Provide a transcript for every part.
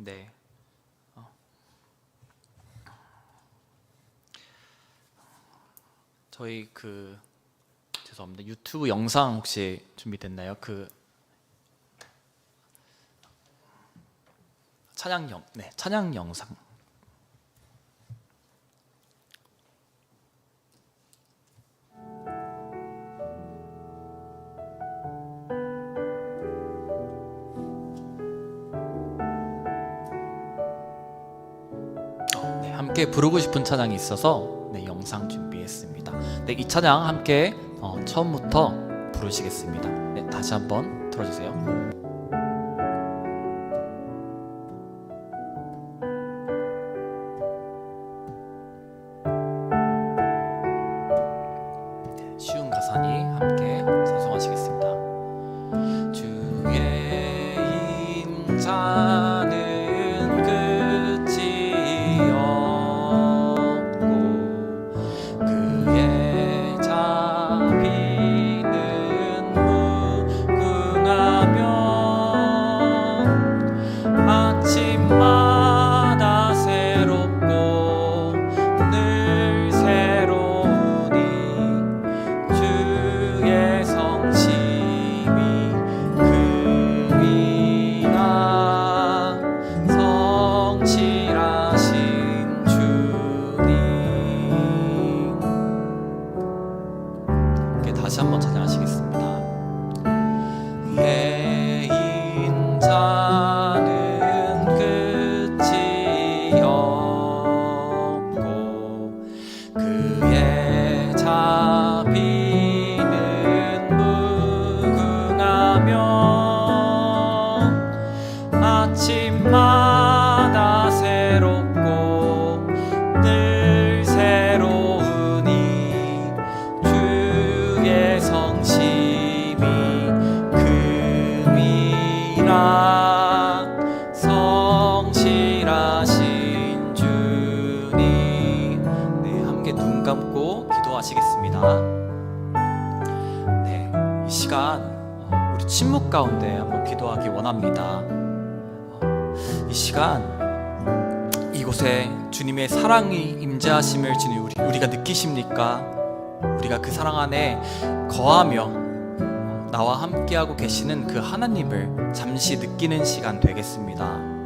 네. 저희 죄송합니다. 유튜브 영상 혹시 준비됐나요? 찬양 영상. 네, 함께 부르고 싶은 찬양이 있어서 영상 준비했습니다. 네, 이 찬양 함께 처음부터 부르시겠습니다. 네, 다시 한번 들어주세요. 쉬운 가사니 함께 찬송하시겠습니다. 주의 임자는 끝이 없고 그의 자비는 무궁하며 아침마다 새롭고 늘 새로우니 주의 성심이 크니라. 성실하신 주님. 함께 다시 한번 찬양하시겠습니다. 의 인자는 끝이 없고 그의 자비는 무궁하며 아침마다 새롭고 늘 새로우니 주의 성심이 큼이라. 성실하신 주님. 네, 함께 눈 감고 기도하시겠습니다. 네, 이 시간 우리 침묵 가운데 한번 기도하기 원합니다. 이 시간 이곳에 주님의 사랑이 임재하심을 주님 우리가 느끼십니까? 우리가 그 사랑 안에 거하며 나와 함께하고 계시는 그 하나님을 잠시 느끼는 시간 되겠습니다.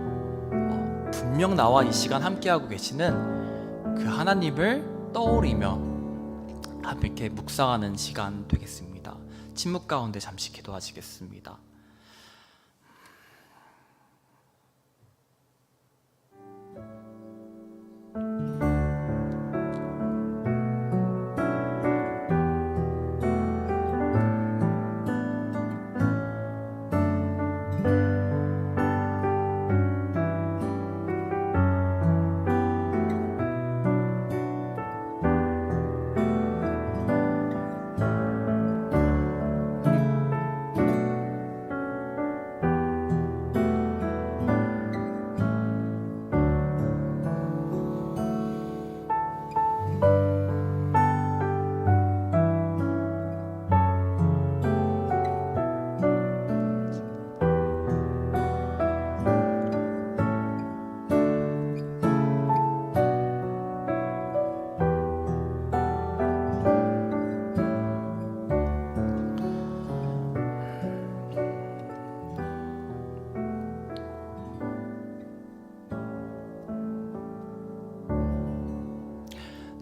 분명 나와 이 시간 함께하고 계시는 그 하나님을 떠올리며 함께 묵상하는 시간 되겠습니다. 침묵 가운데 잠시 기도하시겠습니다.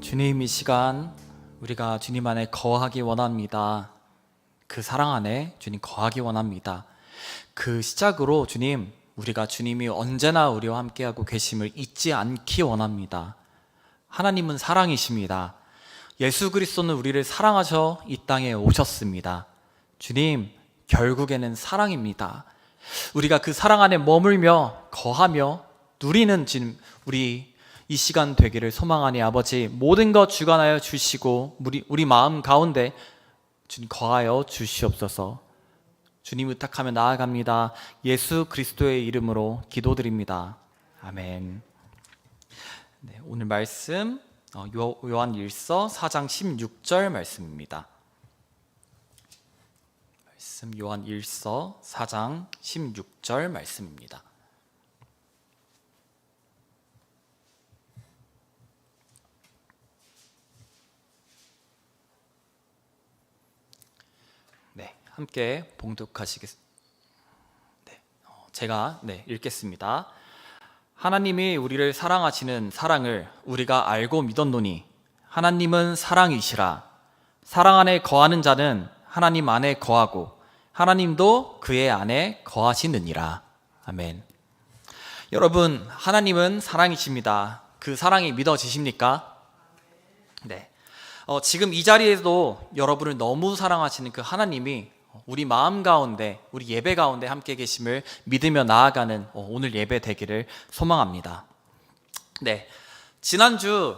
주님, 이 시간 우리가 주님 안에 거하기 원합니다. 그 사랑 안에 주님 거하기 원합니다. 그 시작으로 주님, 우리가 주님이 언제나 우리와 함께하고 계심을 잊지 않기 원합니다. 하나님은 사랑이십니다. 예수 그리스도는 우리를 사랑하셔 이 땅에 오셨습니다. 주님, 결국에는 사랑입니다. 우리가 그 사랑 안에 머물며 거하며 누리는 지금 우리 이 시간 되기를 소망하니 아버지, 모든 것 주관하여 주시고 우리 마음 가운데 주님 거하여 주시옵소서. 주님 의탁하며 나아갑니다. 예수 그리스도의 이름으로 기도드립니다. 아멘. 네, 오늘 말씀 요한일서 4장 16절 말씀입니다. 말씀 요한일서 4장 16절 말씀입니다. 함께 봉독하시겠습니다. 제가 읽겠습니다. 하나님이 우리를 사랑하시는 사랑을 우리가 알고 믿었노니 하나님은 사랑이시라. 사랑 안에 거하는 자는 하나님 안에 거하고 하나님도 그의 안에 거하시느니라. 아멘. 여러분, 하나님은 사랑이십니다. 그 사랑이 믿어지십니까? 네. 지금 이 자리에도 여러분을 너무 사랑하시는 그 하나님이 우리 마음 가운데, 우리 예배 가운데 함께 계심을 믿으며 나아가는 오늘 예배 되기를 소망합니다. 네. 지난주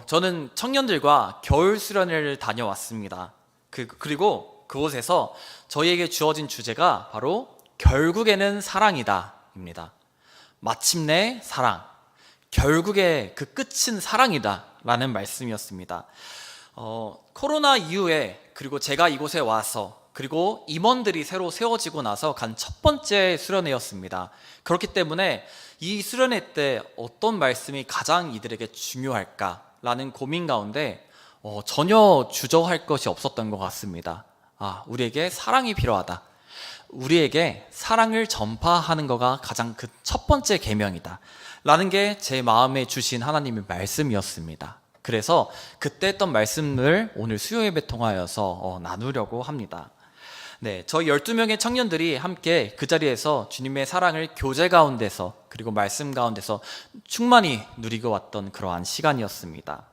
저는 청년들과 겨울 수련회를 다녀왔습니다. 그리고 그곳에서 저희에게 주어진 주제가 바로 결국에는 사랑이다 입니다. 마침내 사랑, 결국에 그 끝은 사랑이다 라는 말씀이었습니다. 코로나 이후에, 그리고 제가 이곳에 와서, 그리고 임원들이 새로 세워지고 나서 간 첫 번째 수련회였습니다. 그렇기 때문에 이 수련회 때 어떤 말씀이 가장 이들에게 중요할까라는 고민 가운데 전혀 주저할 것이 없었던 것 같습니다. 우리에게 사랑이 필요하다. 우리에게 사랑을 전파하는 거가 가장 그 첫 번째 계명이다 라는 게 제 마음에 주신 하나님의 말씀이었습니다. 그래서 그때 했던 말씀을 오늘 수요예배 통하여서 나누려고 합니다. 네, 저희 12명의 청년들이 함께 그 자리에서 주님의 사랑을 교제 가운데서, 그리고 말씀 가운데서 충만히 누리고 왔던 그러한 시간이었습니다.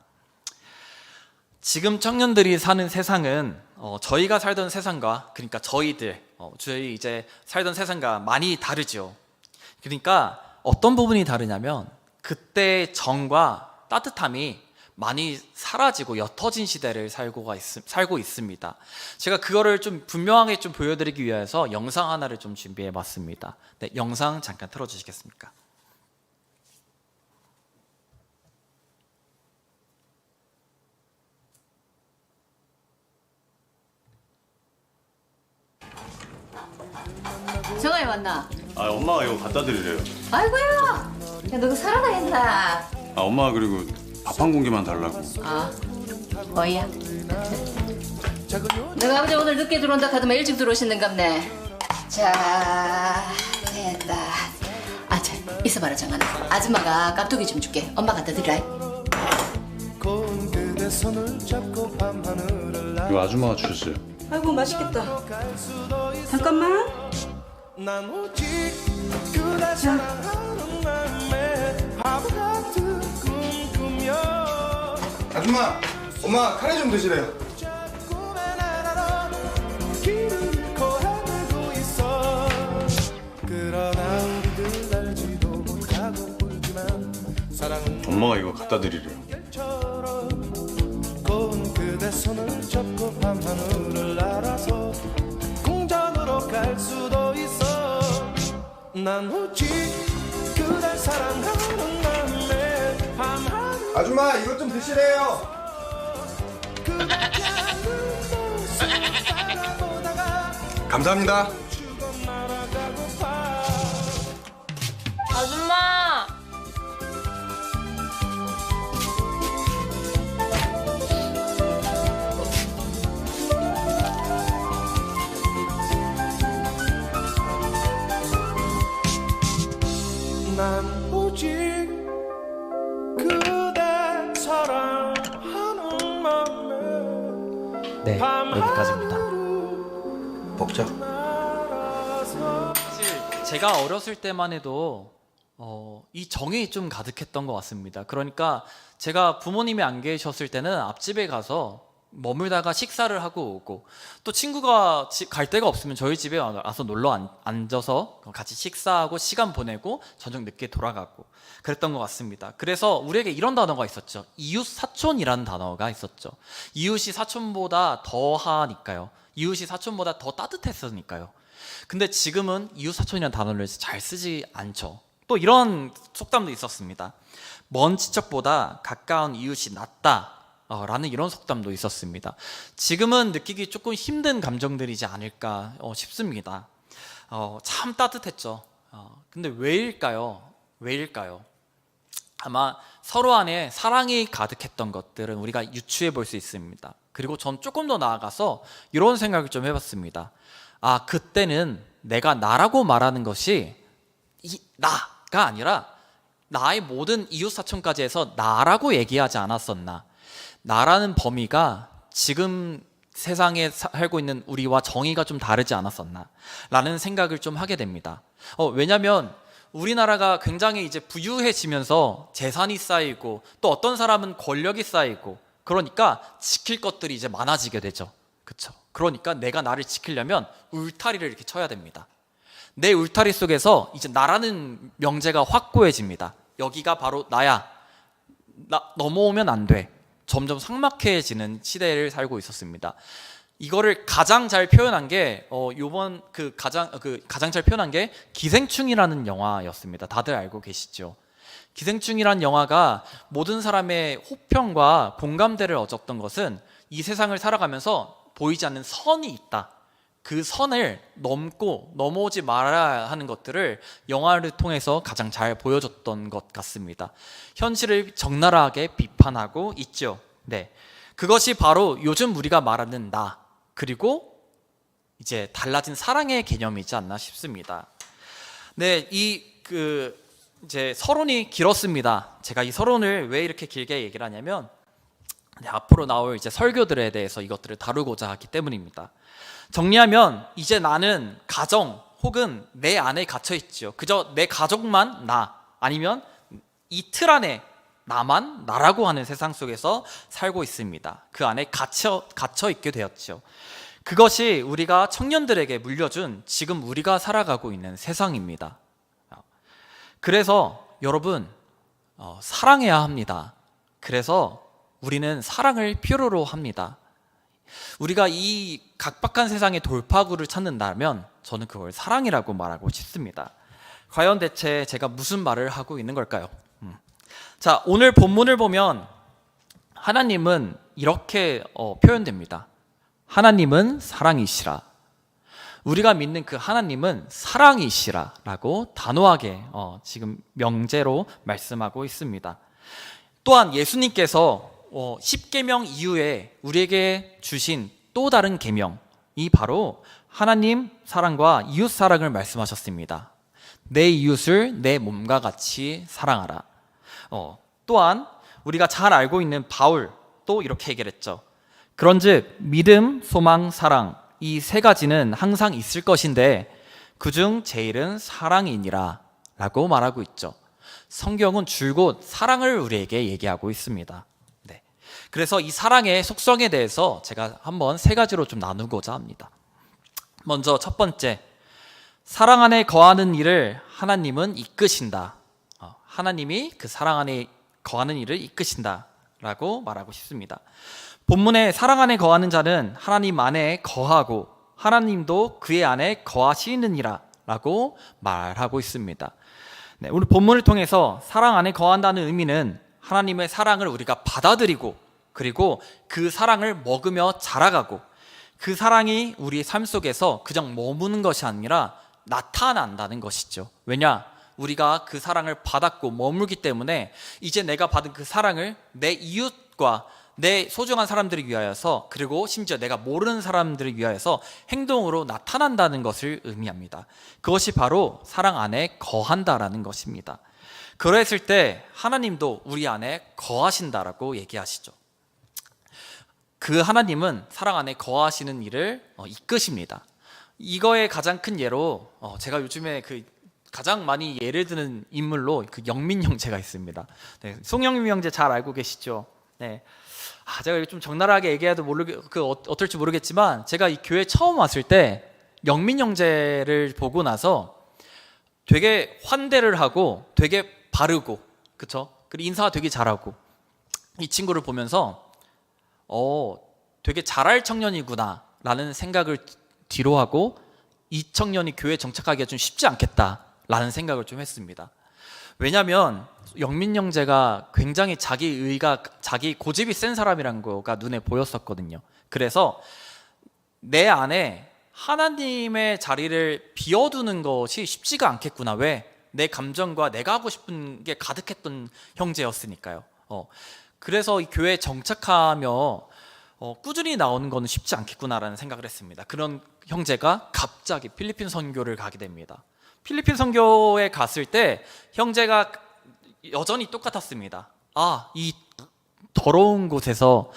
지금 청년들이 사는 세상은 저희가 살던 세상과, 그러니까 저희 이제 살던 세상과 많이 다르죠. 그러니까 어떤 부분이 다르냐면 그때 정과 따뜻함이 많이 사라지고 옅어진 시대를 살고 있습니다. 제가 그거를 좀 분명하게 좀 보여드리기 위해서 영상 하나를 좀 준비해 봤습니다. 네, 영상 잠깐 틀어주시겠습니까? 정아이 왔나? 엄마가 이거 갖다 드리래요. 아이고야, 야 너 그거 사라다 했나? 엄마가 그리고 밥 한 공기만 달라고. 뭐야? 내가 아버지 오늘 늦게 들어온다 하더만 일찍 들어오시는갑네. 자, 됐다. 자, 있어봐라 정아나. 아줌마가 깍두기 좀 줄게. 엄마 갖다 드리라. 이거 아줌마가 주셨어요. 아이고 맛있겠다. 잠깐만. 아줌마, 엄마 카레 좀 드시래요. 엄마가 이거 갖다 드리래요. 그대 손을 잡고 밤하늘을 날아서 궁전으로 갈 수도 있어. 난 오직 그댈 사랑하는 마음에 밤하늘. 아줌마 이것 좀 드시래요. 감사합니다. 아줌마! 난 오직 그대 사랑하는 마음에 네, 여기까지입니다. 먹자. 사실 제가 어렸을 때만 해도 이 정이 좀 가득했던 것 같습니다. 그러니까 제가 부모님이 안 계셨을 때는 앞집에 가서 머물다가 식사를 하고 오고, 또 친구가 갈 데가 없으면 저희 집에 와서 놀러 앉아서 같이 식사하고 시간 보내고 저녁 늦게 돌아가고 그랬던 것 같습니다. 그래서 우리에게 이런 단어가 있었죠. 이웃 사촌이라는 단어가 있었죠. 이웃이 사촌보다 더하니까요. 이웃이 사촌보다 더 따뜻했으니까요. 근데 지금은 이웃 사촌이라는 단어를 잘 쓰지 않죠. 또 이런 속담도 있었습니다. 먼 친척보다 가까운 이웃이 낫다 라는 이런 속담도 있었습니다. 지금은 느끼기 조금 힘든 감정들이지 않을까 싶습니다. 참 따뜻했죠. 근데 왜일까요? 아마 서로 안에 사랑이 가득했던 것들은 우리가 유추해 볼 수 있습니다. 그리고 전 조금 더 나아가서 이런 생각을 좀 해봤습니다. 아, 그때는 내가 나라고 말하는 것이 나가 아니라 나의 모든 이웃사촌까지 해서 나라고 얘기하지 않았었나. 나라는 범위가 지금 세상에 살고 있는 우리와 정의가 좀 다르지 않았었나 라는 생각을 좀 하게 됩니다. 왜냐면 우리나라가 굉장히 이제 부유해지면서 재산이 쌓이고 또 어떤 사람은 권력이 쌓이고 그러니까 지킬 것들이 이제 많아지게 되죠. 그쵸? 그러니까 내가 나를 지키려면 울타리를 이렇게 쳐야 됩니다. 내 울타리 속에서 이제 나라는 명제가 확고해집니다. 여기가 바로 나야. 나 넘어오면 안 돼. 점점 삭막해지는 시대를 살고 있었습니다. 이거를 가장 잘 표현한 게 요번 가장 잘 표현한 게 기생충이라는 영화였습니다. 다들 알고 계시죠? 기생충이란 영화가 모든 사람의 호평과 공감대를 얻었던 것은 이 세상을 살아가면서 보이지 않는 선이 있다. 그 선을 넘어오지 말아야 하는 것들을 영화를 통해서 가장 잘 보여줬던 것 같습니다. 현실을 적나라하게 비판하고 있죠. 네, 그것이 바로 요즘 우리가 말하는 나, 그리고 이제 달라진 사랑의 개념이지 않나 싶습니다. 네, 이제 서론이 길었습니다. 제가 이 서론을 왜 이렇게 길게 얘기를 하냐면 앞으로 나올 이제 설교들에 대해서 이것들을 다루고자 하기 때문입니다. 정리하면 이제 나는 가정 혹은 내 안에 갇혀 있죠. 그저 내 가족만 나, 아니면 이 틀 안에 나만 나라고 하는 세상 속에서 살고 있습니다. 그 안에 갇혀 있게 되었죠. 그것이 우리가 청년들에게 물려준 지금 우리가 살아가고 있는 세상입니다. 그래서 여러분 사랑해야 합니다. 그래서 우리는 사랑을 필요로 합니다. 우리가 이 각박한 세상의 돌파구를 찾는다면 저는 그걸 사랑이라고 말하고 싶습니다. 과연 대체 제가 무슨 말을 하고 있는 걸까요? 자, 오늘 본문을 보면 하나님은 이렇게 표현됩니다. 하나님은 사랑이시라. 우리가 믿는 그 하나님은 사랑이시라 라고 단호하게 지금 명제로 말씀하고 있습니다. 또한 예수님께서 10계명 이후에 우리에게 주신 또 다른 계명이 바로 하나님 사랑과 이웃 사랑을 말씀하셨습니다. 내 이웃을 내 몸과 같이 사랑하라. 또한 우리가 잘 알고 있는 바울도 이렇게 얘기를 했죠. 그런즉 믿음, 소망, 사랑 이 세 가지는 항상 있을 것인데 그중 제일은 사랑이니라 라고 말하고 있죠. 성경은 줄곧 사랑을 우리에게 얘기하고 있습니다. 네. 그래서 이 사랑의 속성에 대해서 제가 한번 세 가지로 좀 나누고자 합니다. 먼저 첫 번째, 사랑 안에 거하는 일을 하나님은 이끄신다. 하나님이 그 사랑 안에 거하는 일을 이끄신다 라고 말하고 싶습니다. 본문에 사랑 안에 거하는 자는 하나님 안에 거하고 하나님도 그의 안에 거하시느니라 라고 말하고 있습니다. 네, 우리 본문을 통해서 사랑 안에 거한다는 의미는 하나님의 사랑을 우리가 받아들이고 그리고 그 사랑을 먹으며 자라가고 그 사랑이 우리의 삶 속에서 그냥 머무는 것이 아니라 나타난다는 것이죠. 왜냐? 우리가 그 사랑을 받았고 머물기 때문에 이제 내가 받은 그 사랑을 내 이웃과 내 소중한 사람들을 위하여서 그리고 심지어 내가 모르는 사람들을 위하여서 행동으로 나타난다는 것을 의미합니다. 그것이 바로 사랑 안에 거한다라는 것입니다. 그랬을 때 하나님도 우리 안에 거하신다라고 얘기하시죠. 그 하나님은 사랑 안에 거하시는 일을 이끄십니다. 이거의 가장 큰 예로 제가 요즘에 가장 많이 예를 드는 인물로 영민 형제가 있습니다. 네, 송영민 형제 잘 알고 계시죠? 네. 제가 좀 적나라하게 얘기해도 어떨지 모르겠지만 제가 이 교회 처음 왔을 때 영민 형제를 보고 나서 되게 환대를 하고 되게 바르고 그쵸? 그리고 인사 되게 잘하고 이 친구를 보면서 되게 잘할 청년이구나 라는 생각을 뒤로 하고 이 청년이 교회에 정착하기가 좀 쉽지 않겠다 라는 생각을 좀 했습니다. 왜냐하면 영민 형제가 굉장히 자기 고집이 센 사람이라는 거가 눈에 보였었거든요. 그래서 내 안에 하나님의 자리를 비워두는 것이 쉽지가 않겠구나. 왜? 내 감정과 내가 하고 싶은 게 가득했던 형제였으니까요. 그래서 이 교회에 정착하며 꾸준히 나오는 거는 쉽지 않겠구나라는 생각을 했습니다. 그런 형제가 갑자기 필리핀 선교를 가게 됩니다. 필리핀 선교에 갔을 때 형제가 여전히 똑같았습니다. 이 더러운 곳에서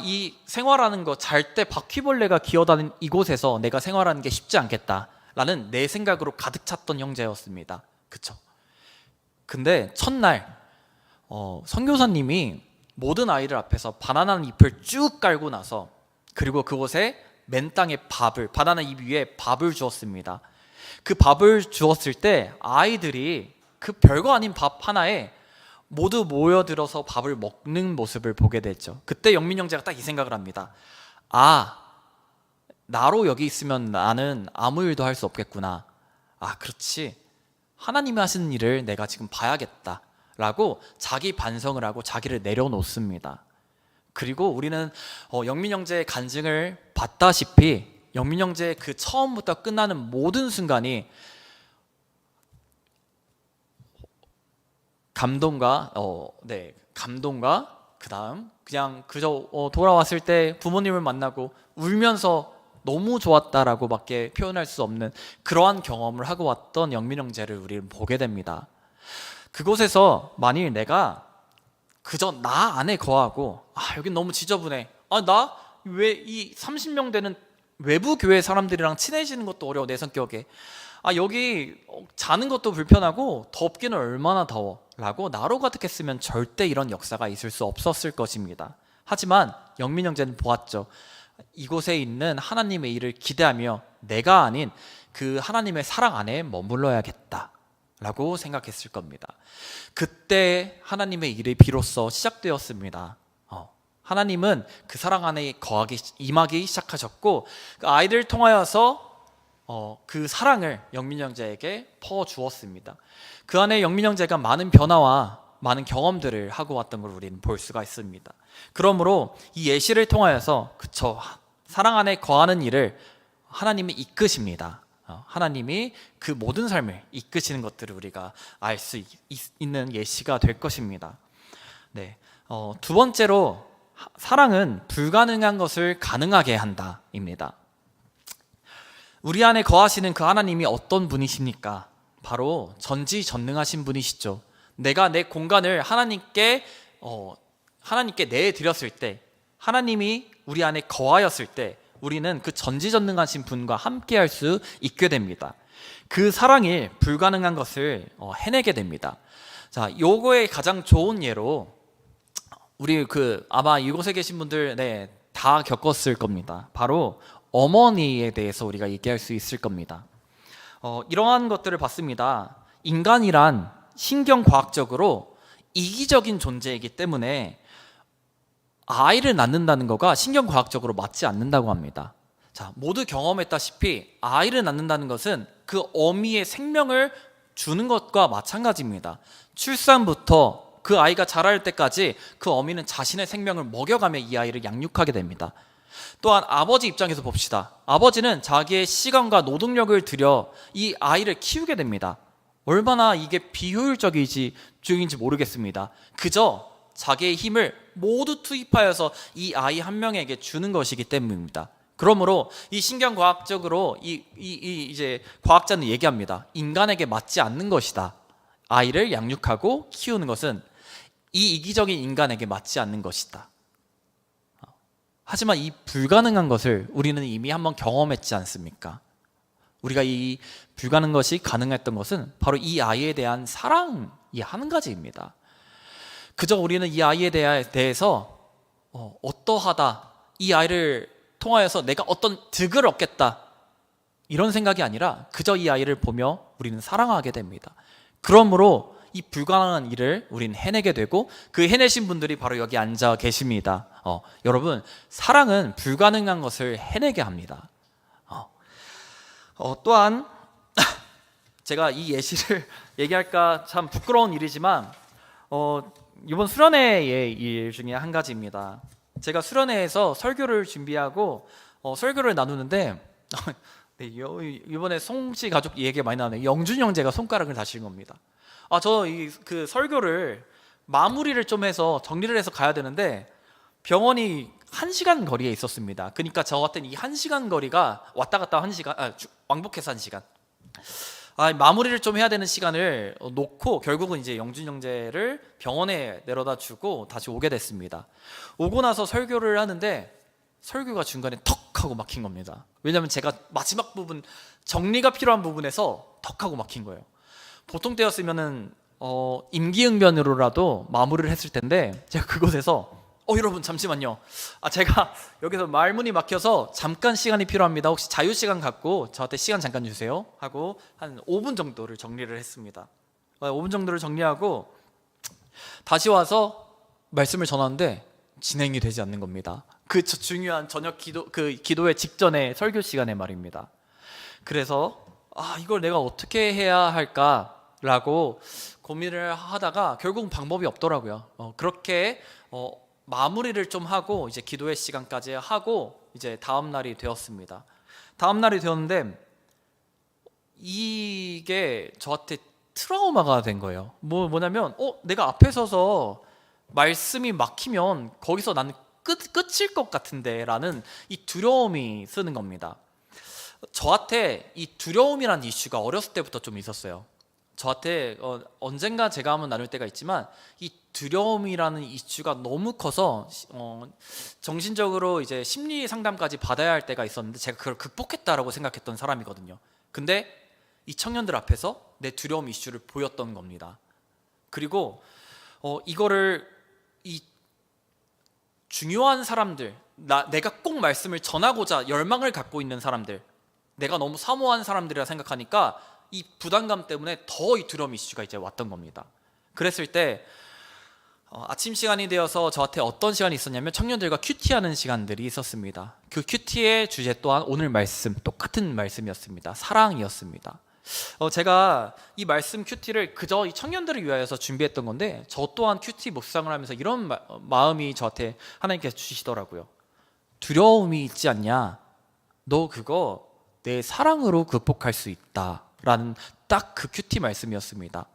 이 생활하는 거, 잘 때 바퀴벌레가 기어다니는 이곳에서 내가 생활하는 게 쉽지 않겠다라는 내 생각으로 가득 찼던 형제였습니다. 그쵸? 근데 첫날 선교사님이 모든 아이들 앞에서 바나나 잎을 쭉 깔고 나서, 그리고 그곳에 맨 땅에 바나나 잎 위에 밥을 주었습니다. 그 밥을 주었을 때 아이들이 그 별거 아닌 밥 하나에 모두 모여들어서 밥을 먹는 모습을 보게 됐죠. 그때 영민 형제가 딱 이 생각을 합니다. 나로 여기 있으면 나는 아무 일도 할 수 없겠구나. 그렇지, 하나님이 하시는 일을 내가 지금 봐야겠다 라고 자기 반성을 하고 자기를 내려놓습니다. 그리고 우리는 영민 형제의 간증을 봤다시피 영민 형제의 그 처음부터 끝나는 모든 순간이 감동과 그다음 그냥 그저 돌아왔을 때 부모님을 만나고 울면서 너무 좋았다라고 밖에 표현할 수 없는 그러한 경험을 하고 왔던 영민 형제를 우리는 보게 됩니다. 그곳에서 만일 내가 그저 나 안에 거하고 여긴 너무 지저분해, 나 왜 이 30명 되는 외부 교회 사람들이랑 친해지는 것도 어려워, 내 성격에, 여기 자는 것도 불편하고 덥기는 얼마나 더워 라고 나로 가득했으면 절대 이런 역사가 있을 수 없었을 것입니다. 하지만 영민 형제는 보았죠. 이곳에 있는 하나님의 일을 기대하며 내가 아닌 그 하나님의 사랑 안에 머물러야겠다 라고 생각했을 겁니다. 그때 하나님의 일이 비로소 시작되었습니다. 하나님은 그 사랑 안에 임하기 시작하셨고, 그 아이들을 통하여서 그 사랑을 영민 형제에게 퍼주었습니다. 그 안에 영민 형제가 많은 변화와 많은 경험들을 하고 왔던 걸 우리는 볼 수가 있습니다. 그러므로 이 예시를 통하여서 사랑 안에 거하는 일을 하나님이 이끄십니다. 하나님이 그 모든 삶을 이끄시는 것들을 우리가 알 수 있는 예시가 될 것입니다. 네, 두 번째로 사랑은 불가능한 것을 가능하게 한다입니다. 우리 안에 거하시는 그 하나님이 어떤 분이십니까? 바로 전지전능하신 분이시죠. 내가 내 공간을 하나님께 내드렸을 때, 하나님이 우리 안에 거하였을 때 우리는 그 전지전능하신 분과 함께 할 수 있게 됩니다. 그 사랑이 불가능한 것을 해내게 됩니다. 자, 요거의 가장 좋은 예로 우리 아마 이곳에 계신 분들 다 겪었을 겁니다. 바로 어머니에 대해서 우리가 얘기할 수 있을 겁니다. 이러한 것들을 봤습니다. 인간이란 신경과학적으로 이기적인 존재이기 때문에 아이를 낳는다는 거가 신경과학적으로 맞지 않는다고 합니다. 자, 모두 경험했다시피 아이를 낳는다는 것은 그 어미의 생명을 주는 것과 마찬가지입니다. 출산부터 그 아이가 자랄 때까지 그 어미는 자신의 생명을 먹여가며 이 아이를 양육하게 됩니다. 또한 아버지 입장에서 봅시다. 아버지는 자기의 시간과 노동력을 들여 이 아이를 키우게 됩니다. 얼마나 이게 비효율적인지 모르겠습니다. 그저 자기의 힘을 모두 투입하여서 이 아이 한 명에게 주는 것이기 때문입니다. 그러므로 이 신경과학적으로 이제 과학자는 얘기합니다. 인간에게 맞지 않는 것이다. 아이를 양육하고 키우는 것은 이 이기적인 인간에게 맞지 않는 것이다. 하지만 이 불가능한 것을 우리는 이미 한번 경험했지 않습니까? 우리가 이 불가능한 것이 가능했던 것은 바로 이 아이에 대한 사랑이 한 가지입니다. 그저 우리는 이 아이에 대해서 어떠하다, 이 아이를 통하여서 내가 어떤 득을 얻겠다, 이런 생각이 아니라 그저 이 아이를 보며 우리는 사랑하게 됩니다. 그러므로 이 불가능한 일을 우리는 해내게 되고, 그 해내신 분들이 바로 여기 앉아 계십니다. 여러분, 사랑은 불가능한 것을 해내게 합니다. 또한 제가 이 예시를 얘기할까 참 부끄러운 일이지만 이번 수련회의 일 중에 한 가지입니다. 제가 수련회에서 설교를 준비하고 설교를 나누는데 이번에 송씨 가족 얘기가 많이 나오네요. 영준 형제가 손가락을 다친 겁니다. 저 그 설교를 마무리를 좀 해서 정리를 해서 가야 되는데 병원이 1시간 거리에 있었습니다. 그러니까 저 같은 이 1시간 거리가 왔다 갔다 1시간, 왕복해서 1시간. 마무리를 좀 해야 되는 시간을 놓고 결국은 이제 영준 형제를 병원에 내려다 주고 다시 오게 됐습니다. 오고 나서 설교를 하는데 설교가 중간에 턱 하고 막힌 겁니다. 왜냐하면 제가 마지막 부분, 정리가 필요한 부분에서 턱 하고 막힌 거예요. 보통 때였으면은 임기응변으로라도 마무리를 했을 텐데 제가 그곳에서 여러분 잠시만요. 제가 여기서 말문이 막혀서 잠깐 시간이 필요합니다. 혹시 자유시간 갖고 저한테 시간 잠깐 주세요 하고 한 5분 정도를 정리를 했습니다. 5분 정도를 정리하고 다시 와서 말씀을 전하는데 진행이 되지 않는 겁니다. 그 중요한 저녁 기도회 직전에 설교 시간에 말입니다. 그래서 이걸 내가 어떻게 해야 할까라고 고민을 하다가 결국은 방법이 없더라고요. 그렇게 마무리를 좀 하고 이제 기도회 시간까지 하고 이제 다음 날이 되었습니다. 다음 날이 되었는데 이게 저한테 트라우마가 된 거예요. 뭐냐면 내가 앞에 서서 말씀이 막히면 거기서 나는 끝일 것 같은데 라는 이 두려움이 쓰는 겁니다. 저한테 이 두려움이라는 이슈가 어렸을 때부터 좀 있었어요. 저한테 언젠가 제가 한번 나눌 때가 있지만 이 두려움이라는 이슈가 너무 커서 정신적으로 이제 심리 상담까지 받아야 할 때가 있었는데 제가 그걸 극복했다라고 생각했던 사람이거든요. 근데 이 청년들 앞에서 내 두려움 이슈를 보였던 겁니다. 그리고 이거를 이 중요한 사람들, 내가 꼭 말씀을 전하고자 열망을 갖고 있는 사람들, 내가 너무 사모한 사람들이라 생각하니까 이 부담감 때문에 더 이 두려움 이슈가 이제 왔던 겁니다. 그랬을 때 아침 시간이 되어서 저한테 어떤 시간이 있었냐면 청년들과 큐티하는 시간들이 있었습니다. 그 큐티의 주제 또한 오늘 말씀, 똑같은 말씀이었습니다. 사랑이었습니다. 제가 이 말씀 큐티를 그저 이 청년들을 위하여서 준비했던 건데 저 또한 큐티 묵상을 하면서 이런 마음이 저한테 하나님께서 주시더라고요. 두려움이 있지 않냐? 너 그거 내 사랑으로 극복할 수 있다 라는 딱 그 큐티 말씀이었습니다.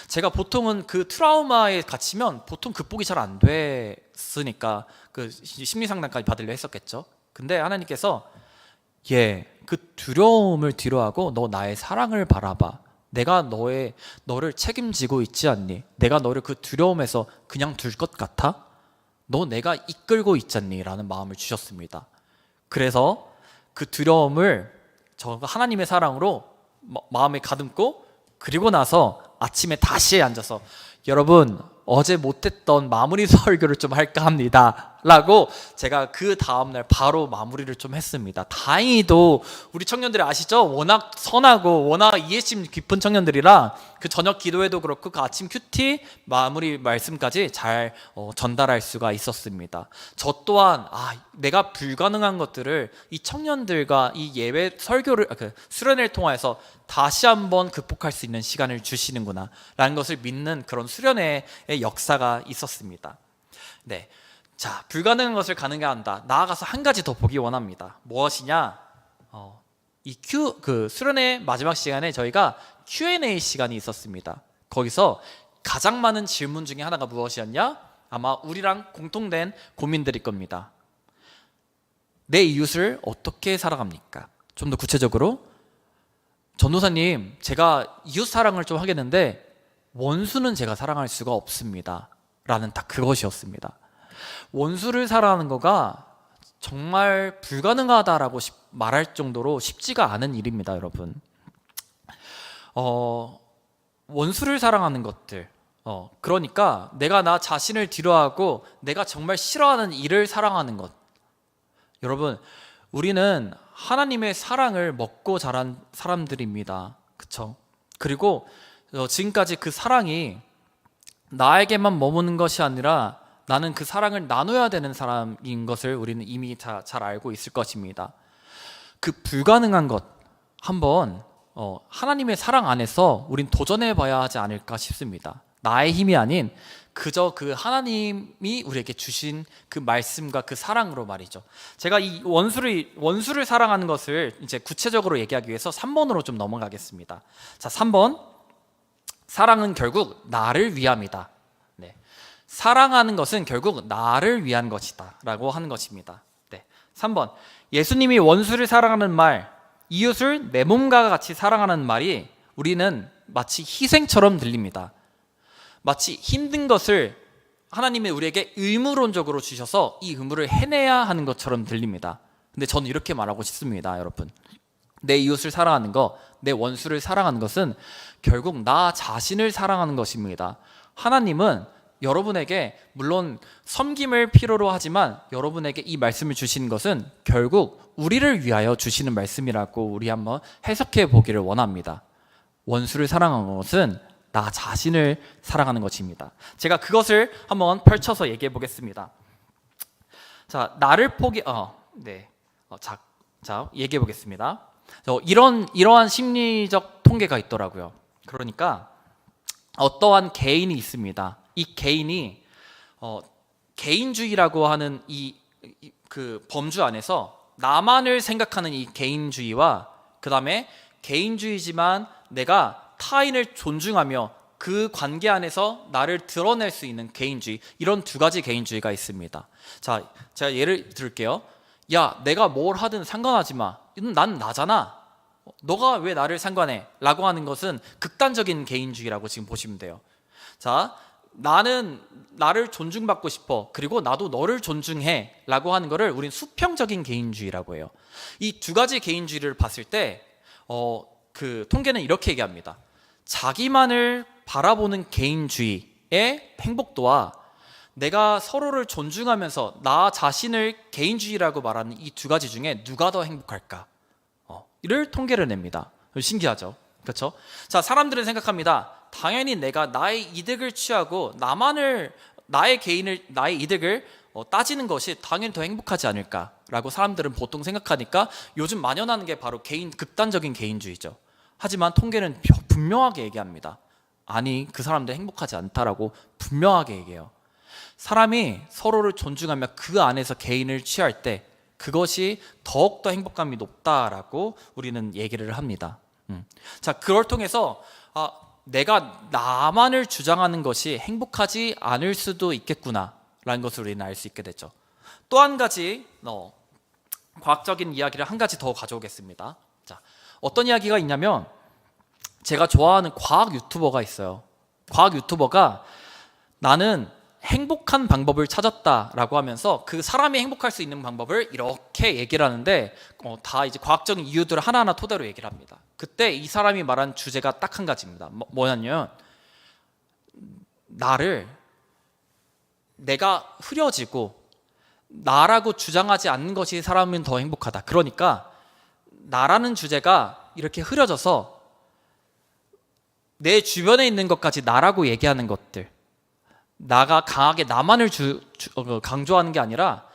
제가 보통은 그 트라우마에 갇히면 보통 극복이 잘 안 됐으니까 그 심리상담까지 받으려 했었겠죠. 근데 하나님께서 그 두려움을 뒤로하고 너 나의 사랑을 바라봐. 내가 너를 책임지고 있지 않니? 내가 너를 그 두려움에서 그냥 둘 것 같아? 너 내가 이끌고 있잖니? 라는 마음을 주셨습니다. 그래서 그 두려움을 저가 하나님의 사랑으로 마음에 가듬고 그리고 나서 아침에 다시 앉아서 여러분 어제 못했던 마무리 설교를 좀 할까 합니다 라고 제가 그 다음날 바로 마무리를 좀 했습니다. 다행히도 우리 청년들이 아시죠? 워낙 선하고 워낙 이해심 깊은 청년들이라 그 저녁 기도회도 그렇고 그 아침 큐티 마무리 말씀까지 잘 전달할 수가 있었습니다. 저 또한 내가 불가능한 것들을 이 청년들과 이 예배 설교를 수련회를 통해서 다시 한번 극복할 수 있는 시간을 주시는구나 라는 것을 믿는 그런 수련회의 역사가 있었습니다. 네. 자, 불가능한 것을 가능하한다. 나아가서 한 가지 더 보기 원합니다. 무엇이냐? 그 수련회 마지막 시간에 저희가 Q&A 시간이 있었습니다. 거기서 가장 많은 질문 중에 하나가 무엇이었냐? 아마 우리랑 공통된 고민들일 겁니다. 내 이웃을 어떻게 살아갑니까? 좀 더 구체적으로 전도사님, 제가 이웃 사랑을 좀 하겠는데 원수는 제가 사랑할 수가 없습니다 라는 딱 그것이었습니다. 원수를 사랑하는 거가 정말 불가능하다라고 말할 정도로 쉽지가 않은 일입니다, 여러분. 원수를 사랑하는 것들, 그러니까 내가 나 자신을 뒤로하고 내가 정말 싫어하는 일을 사랑하는 것. 여러분, 우리는 하나님의 사랑을 먹고 자란 사람들입니다. 그쵸? 그리고 지금까지 그 사랑이 나에게만 머무는 것이 아니라 나는 그 사랑을 나눠야 되는 사람인 것을 우리는 이미 잘 알고 있을 것입니다. 그 불가능한 것 한번 하나님의 사랑 안에서 우린 도전해 봐야 하지 않을까 싶습니다. 나의 힘이 아닌 그저 그 하나님이 우리에게 주신 그 말씀과 그 사랑으로 말이죠. 제가 이 원수를 사랑하는 것을 이제 구체적으로 얘기하기 위해서 3번으로 좀 넘어가겠습니다. 자, 3번. 사랑은 결국 나를 위함이다. 네. 사랑하는 것은 결국 나를 위한 것이다 라고 하는 것입니다. 네. 3번, 예수님이 원수를 사랑하는 말, 이웃을 내 몸과 같이 사랑하는 말이 우리는 마치 희생처럼 들립니다. 마치 힘든 것을 하나님이 우리에게 의무론적으로 주셔서 이 의무를 해내야 하는 것처럼 들립니다. 근데 저는 이렇게 말하고 싶습니다, 여러분. 내 이웃을 사랑하는 것, 내 원수를 사랑하는 것은 결국 나 자신을 사랑하는 것입니다. 하나님은 여러분에게 물론 섬김을 필요로 하지만 여러분에게 이 말씀을 주시는 것은 결국 우리를 위하여 주시는 말씀이라고 우리 한번 해석해 보기를 원합니다. 원수를 사랑하는 것은 나 자신을 사랑하는 것입니다. 제가 그것을 한번 펼쳐서 얘기해 보겠습니다. 자, 나를 얘기해 보겠습니다. 이러한 심리적 통계가 있더라고요. 그러니까 어떠한 개인이 있습니다. 이 개인이 개인주의라고 하는 그 범주 안에서 나만을 생각하는 이 개인주의와 그 다음에 개인주의지만 내가 타인을 존중하며 그 관계 안에서 나를 드러낼 수 있는 개인주의, 이런 두 가지 개인주의가 있습니다. 자, 제가 예를 들게요. 야, 내가 뭘 하든 상관하지 마. 난 나잖아. 너가 왜 나를 상관해? 라고 하는 것은 극단적인 개인주의라고 지금 보시면 돼요. 자, 나는 나를 존중받고 싶어. 그리고 나도 너를 존중해. 라고 하는 거를 우린 수평적인 개인주의라고 해요. 이 두 가지 개인주의를 봤을 때, 그 통계는 이렇게 얘기합니다. 자기만을 바라보는 개인주의의 행복도와 내가 서로를 존중하면서 나 자신을 개인주의라고 말하는 이 두 가지 중에 누가 더 행복할까? 이를 통계를 냅니다. 신기하죠? 그렇죠? 자, 사람들은 생각합니다. 당연히 내가 나의 이득을 취하고 나의 이득을 따지는 것이 당연히 더 행복하지 않을까라고 사람들은 보통 생각하니까 요즘 만연하는 게 바로 극단적인 개인주의죠. 하지만 통계는 분명하게 얘기합니다. 아니, 그 사람들 행복하지 않다라고 분명하게 얘기해요. 사람이 서로를 존중하며 그 안에서 개인을 취할 때 그것이 더욱더 행복감이 높다라고 우리는 얘기를 합니다. 자, 그걸 통해서 내가 나만을 주장하는 것이 행복하지 않을 수도 있겠구나라는 것을 우리는 알 수 있게 됐죠. 또 한 가지 과학적인 이야기를 한 가지 더 가져오겠습니다. 자, 어떤 이야기가 있냐면 제가 좋아하는 과학 유튜버가 있어요. 과학 유튜버가 나는 행복한 방법을 찾았다라고 하면서 그 사람이 행복할 수 있는 방법을 이렇게 얘기를 하는데 다 이제 과학적인 이유들을 하나하나 토대로 얘기를 합니다. 그때 이 사람이 말한 주제가 딱 한 가지입니다. 뭐냐면 내가 흐려지고 나라고 주장하지 않는 것이 사람은 더 행복하다. 그러니까 나라는 주제가 이렇게 흐려져서 내 주변에 있는 것까지 나라고 얘기하는 것들, 나가 강하게 나만을 강조하는 게 아니라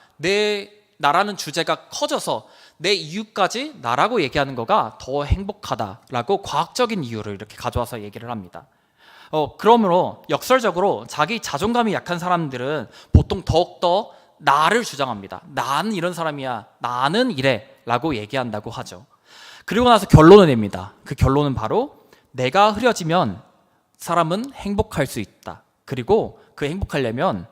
나라는 주제가 커져서 내 이유까지 나라고 얘기하는 거가 더 행복하다라고 과학적인 이유를 이렇게 가져와서 얘기를 합니다. 그러므로 역설적으로 자기 자존감이 약한 사람들은 보통 더욱더 나를 주장합니다. 나는 이런 사람이야. 나는 이래. 라고 얘기한다고 하죠. 그리고 나서 결론을 냅니다. 그 결론은 바로 내가 흐려지면 사람은 행복할 수 있다. 그리고 그 행복하려면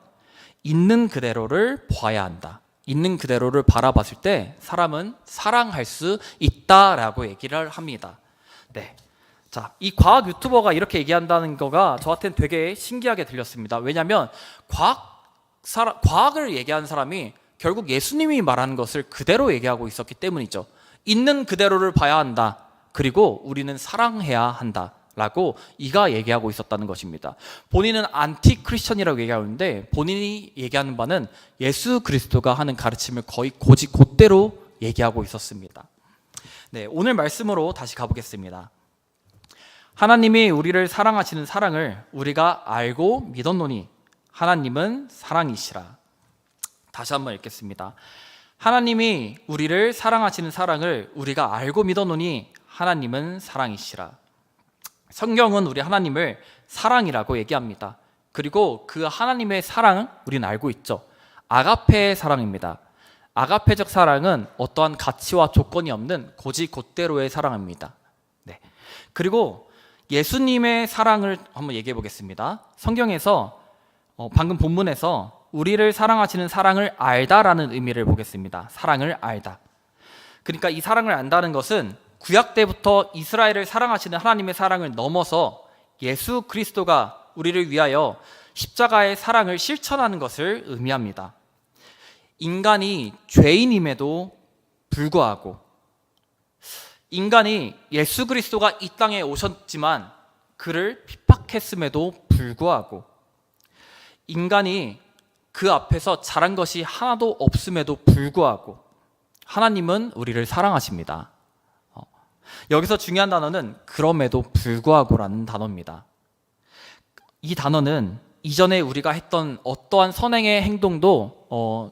있는 그대로를 봐야 한다. 있는 그대로를 바라봤을 때 사람은 사랑할 수 있다라고 얘기를 합니다. 네. 자, 이 과학 유튜버가 이렇게 얘기한다는 거가 저한테는 되게 신기하게 들렸습니다. 왜냐하면 과학을 얘기하는 사람이 결국 예수님이 말하는 것을 그대로 얘기하고 있었기 때문이죠. 있는 그대로를 봐야 한다. 그리고 우리는 사랑해야 한다. 라고 이가 얘기하고 있었다는 것입니다. 본인은 안티 크리스천이라고 얘기하는데 본인이 얘기하는 바는 예수 그리스도가 하는 가르침을 거의 곧대로 얘기하고 있었습니다. 네, 오늘 말씀으로 다시 가보겠습니다. 하나님이 우리를 사랑하시는 사랑을 우리가 알고 믿었노니 하나님은 사랑이시라. 다시 한번 읽겠습니다. 하나님이 우리를 사랑하시는 사랑을 우리가 알고 믿었노니 하나님은 사랑이시라. 성경은 우리 하나님을 사랑이라고 얘기합니다. 그리고 그 하나님의 사랑 우리는 알고 있죠. 아가페의 사랑입니다. 아가페적 사랑은 어떠한 가치와 조건이 없는 곧대로의 사랑입니다. 네. 그리고 예수님의 사랑을 한번 얘기해 보겠습니다. 성경에서 방금 본문에서 우리를 사랑하시는 사랑을 알다라는 의미를 보겠습니다. 사랑을 알다. 그러니까 이 사랑을 안다는 것은 구약 때부터 이스라엘을 사랑하시는 하나님의 사랑을 넘어서 예수 그리스도가 우리를 위하여 십자가의 사랑을 실천하는 것을 의미합니다. 인간이 죄인임에도 불구하고, 인간이 예수 그리스도가 이 땅에 오셨지만 그를 핍박했음에도 불구하고, 인간이 그 앞에서 잘한 것이 하나도 없음에도 불구하고 하나님은 우리를 사랑하십니다. 여기서 중요한 단어는 그럼에도 불구하고라는 단어입니다. 이 단어는 이전에 우리가 했던 어떠한 선행의 행동도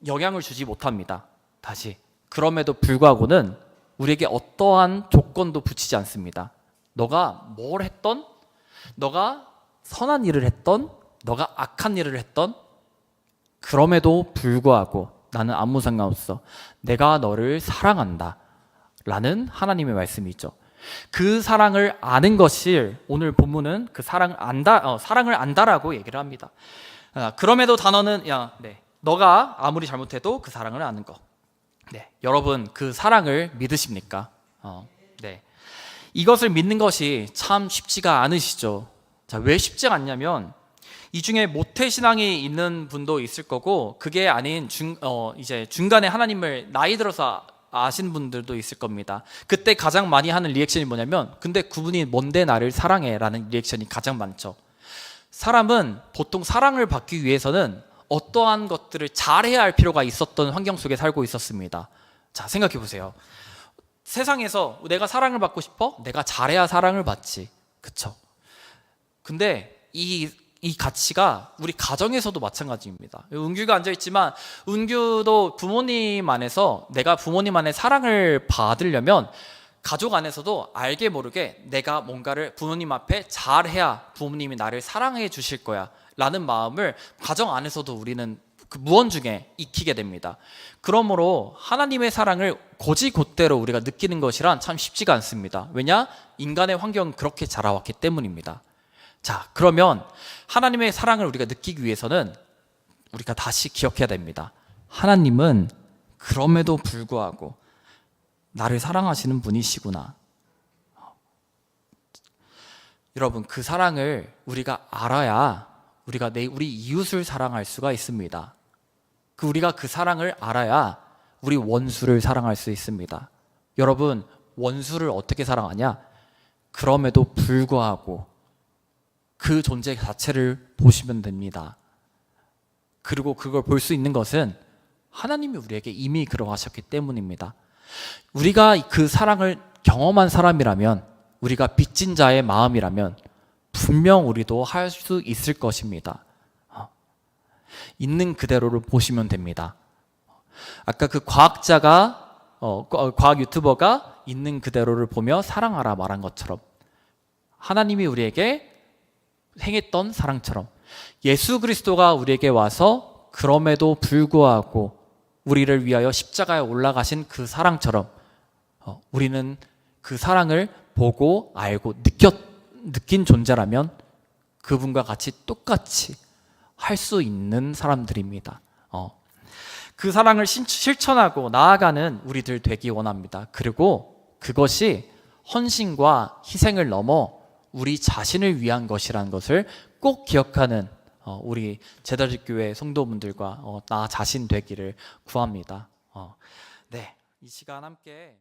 영향을 주지 못합니다. 다시, 그럼에도 불구하고는 우리에게 어떠한 조건도 붙이지 않습니다. 너가 뭘 했던, 너가 선한 일을 했던, 너가 악한 일을 했던, 그럼에도 불구하고 나는 아무 상관없어. 내가 너를 사랑한다 라는 하나님의 말씀이 있죠. 그 사랑을 아는 것이 오늘 본문은 그 사랑을 안다라고 얘기를 합니다. 그럼에도 단어는 너가 아무리 잘못해도 그 사랑을 아는 것. 여러분, 그 사랑을 믿으십니까? 이것을 믿는 것이 참 쉽지가 않으시죠. 자, 왜 쉽지가 않냐면 이 중에 모태신앙이 있는 분도 있을 거고, 그게 아닌 이제 중간에 하나님을 나이 들어서 아신 분들도 있을 겁니다. 그때 가장 많이 하는 리액션이 뭐냐면, 근데 그분이 뭔데 나를 사랑해? 라는 리액션이 가장 많죠. 사람은 보통 사랑을 받기 위해서는 어떠한 것들을 잘해야 할 필요가 있었던 환경 속에 살고 있었습니다. 자, 생각해 보세요. 세상에서 내가 사랑을 받고 싶어? 내가 잘해야 사랑을 받지. 그쵸? 근데 이 가치가 우리 가정에서도 마찬가지입니다. 은규가 앉아있지만 은규도 부모님 안에서 내가 부모님 안에 사랑을 받으려면 가족 안에서도 알게 모르게 내가 뭔가를 부모님 앞에 잘해야 부모님이 나를 사랑해 주실 거야 라는 마음을 가정 안에서도 우리는 그 무언중에 익히게 됩니다. 그러므로 하나님의 사랑을 곧이곧대로 우리가 느끼는 것이란 참 쉽지가 않습니다. 왜냐? 인간의 환경은 그렇게 자라왔기 때문입니다. 자, 그러면 하나님의 사랑을 우리가 느끼기 위해서는 우리가 다시 기억해야 됩니다. 하나님은 그럼에도 불구하고 나를 사랑하시는 분이시구나. 여러분, 그 사랑을 우리가 알아야 우리가 우리 이웃을 사랑할 수가 있습니다. 우리가 그 사랑을 알아야 우리 원수를 사랑할 수 있습니다. 여러분, 원수를 어떻게 사랑하냐? 그럼에도 불구하고 그 존재 자체를 보시면 됩니다. 그리고 그걸 볼 수 있는 것은 하나님이 우리에게 이미 그러하셨기 때문입니다. 우리가 그 사랑을 경험한 사람이라면, 우리가 빚진 자의 마음이라면 분명 우리도 할 수 있을 것입니다. 있는 그대로를 보시면 됩니다. 아까 그 과학자가 과학 유튜버가 있는 그대로를 보며 사랑하라 말한 것처럼, 하나님이 우리에게 행했던 사랑처럼 예수 그리스도가 우리에게 와서 그럼에도 불구하고 우리를 위하여 십자가에 올라가신 그 사랑처럼 우리는 그 사랑을 보고 알고 느낀 존재라면 그분과 같이 똑같이 할 수 있는 사람들입니다. 그 사랑을 실천하고 나아가는 우리들 되기 원합니다. 그리고 그것이 헌신과 희생을 넘어 우리 자신을 위한 것이라는 것을 꼭 기억하는 우리 제자집교회 성도분들과 나 자신 되기를 구합니다. 이 시간 함께